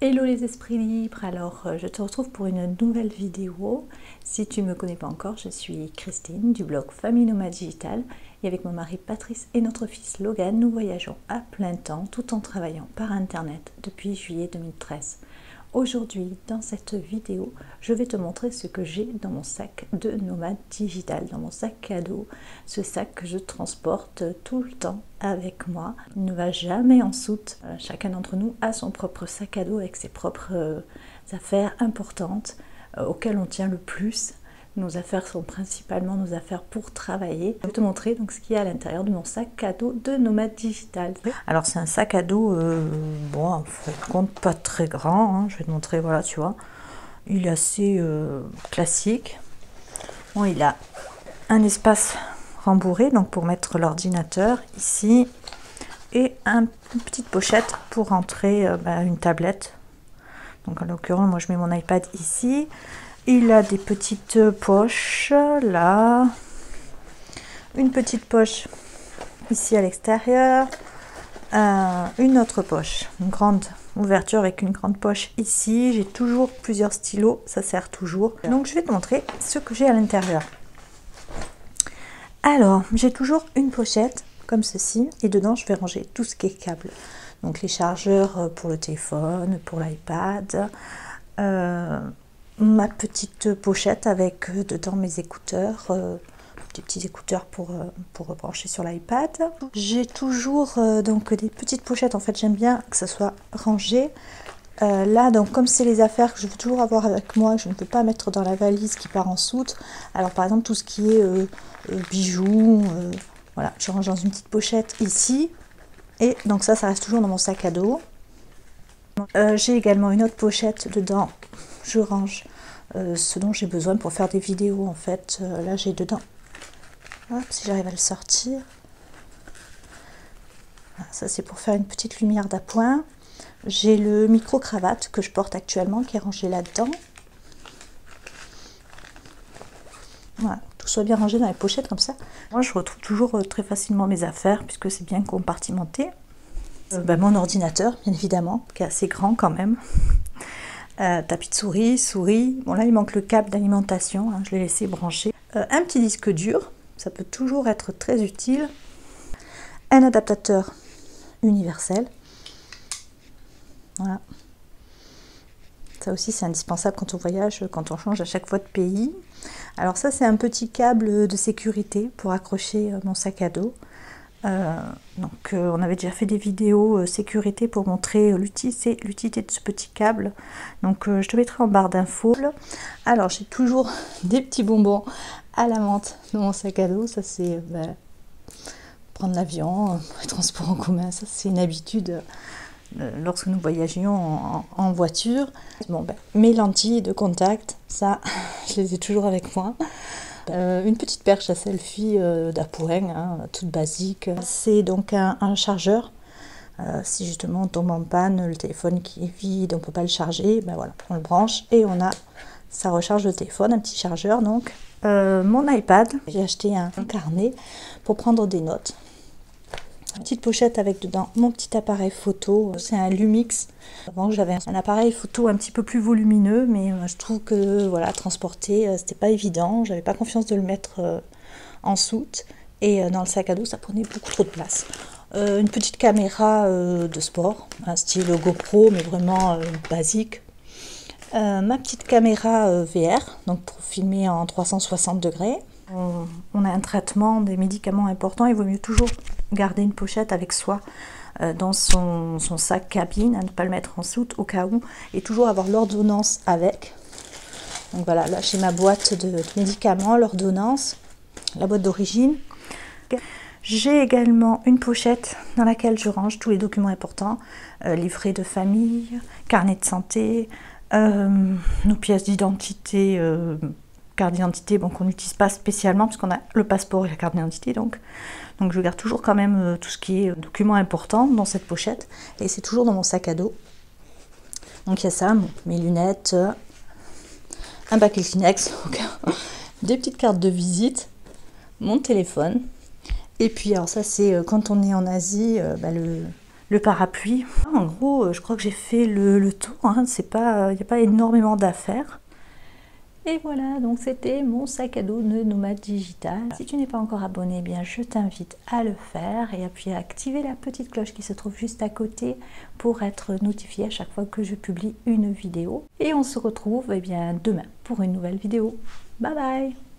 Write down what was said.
Hello les esprits libres, alors je te retrouve pour une nouvelle vidéo. Si tu ne me connais pas encore, je suis Christine du blog Famille Nomade Digital et avec mon mari Patrice et notre fils Logan, nous voyageons à plein temps tout en travaillant par internet depuis juillet 2013. Aujourd'hui, dans cette vidéo, je vais te montrer ce que j'ai dans mon sac de nomade digital, dans mon sac à dos. Ce sac que je transporte tout le temps avec moi. Il ne va jamais en soute. Chacun d'entre nous a son propre sac à dos avec ses propres affaires importantes auxquelles on tient le plus. Nos affaires sont principalement nos affaires pour travailler. Je vais te montrer donc ce qu'il y a à l'intérieur de mon sac à dos de nomade digital. Alors c'est un sac à dos, bon, en fait, compte pas très grand. Hein. Je vais te montrer, voilà, tu vois. Il est assez classique. Bon, il a un espace rembourré, donc pour mettre l'ordinateur ici, et une petite pochette pour rentrer une tablette. Donc en l'occurrence, moi je mets mon iPad ici. Il a des petites poches là, une petite poche ici à l'extérieur, une autre poche, une grande ouverture avec une grande poche ici. J'ai toujours plusieurs stylos, ça sert toujours. Donc je vais te montrer ce que j'ai à l'intérieur. Alors j'ai toujours une pochette comme ceci et dedans je vais ranger tout ce qui est câble. Donc les chargeurs pour le téléphone, pour l'iPad. Ma petite pochette avec dedans mes écouteurs, des petits écouteurs pour brancher sur l'iPad. J'ai toujours donc des petites pochettes, en fait j'aime bien que ça soit rangé. Là donc comme c'est les affaires que je veux toujours avoir avec moi, je ne peux pas mettre dans la valise qui part en soute. Alors par exemple tout ce qui est bijoux, voilà, je range dans une petite pochette ici. Et donc ça reste toujours dans mon sac à dos. J'ai également une autre pochette dedans. Je range ce dont j'ai besoin pour faire des vidéos en fait. Là j'ai dedans, hop, si j'arrive à le sortir, voilà, ça c'est pour faire une petite lumière d'appoint. J'ai le micro cravate que je porte actuellement qui est rangé là-dedans. Voilà, tout soit bien rangé dans les pochettes comme ça. Moi je retrouve toujours très facilement mes affaires puisque c'est bien compartimenté. Mon ordinateur bien évidemment qui est assez grand quand même. Tapis de souris, bon là il manque le câble d'alimentation, hein, je l'ai laissé brancher. Un petit disque dur, ça peut toujours être très utile. Un adaptateur universel, voilà. Ça aussi c'est indispensable quand on voyage, quand on change à chaque fois de pays. Alors ça c'est un petit câble de sécurité pour accrocher mon sac à dos. On avait déjà fait des vidéos sécurité pour montrer l'utilité de ce petit câble. Donc je te mettrai en barre d'infos. Alors j'ai toujours des petits bonbons à la menthe dans mon sac à dos. Ça c'est prendre l'avion, les transports en commun, ça c'est une habitude lorsque nous voyagions en voiture. Bon, mes lentilles de contact, ça je les ai toujours avec moi. Une petite perche à selfie d'appoint, hein, toute basique. C'est donc un chargeur. Si justement on tombe en panne, le téléphone qui est vide, on ne peut pas le charger, voilà, on le branche et ça recharge le téléphone, un petit chargeur donc. Mon iPad, j'ai acheté un carnet pour prendre des notes. Une petite pochette avec dedans mon petit appareil photo, c'est un Lumix. Avant j'avais un appareil photo un petit peu plus volumineux, mais je trouve que voilà, transporter c'était pas évident, j'avais pas confiance de le mettre en soute et dans le sac à dos ça prenait beaucoup trop de place. Une petite caméra de sport, un style GoPro mais vraiment basique. Ma petite caméra VR, donc pour filmer en 360 degrés. On a un traitement des médicaments importants, il vaut mieux toujours garder une pochette avec soi dans son sac cabine, à ne pas le mettre en soute au cas où, et toujours avoir l'ordonnance avec. Donc voilà, là j'ai ma boîte de médicaments, l'ordonnance, la boîte d'origine. J'ai également une pochette dans laquelle je range tous les documents importants, livret de famille, carnet de santé, nos pièces d'identité, carte d'identité, bon, qu'on n'utilise pas spécialement parce qu'on a le passeport et la carte d'identité, donc je garde toujours quand même tout ce qui est documents importants dans cette pochette et c'est toujours dans mon sac à dos. Donc il y a ça, mes lunettes, un paquet Kleenex, des petites cartes de visite, mon téléphone et puis alors ça c'est quand on est en Asie, le le parapluie. En gros, je crois que j'ai fait le tour, hein. Il n'y a pas énormément d'affaires. Et voilà, donc c'était mon sac à dos de nomade digital. Si tu n'es pas encore abonné, eh bien je t'invite à le faire et puis à activer la petite cloche qui se trouve juste à côté pour être notifié à chaque fois que je publie une vidéo. Et on se retrouve eh bien, demain pour une nouvelle vidéo. Bye bye!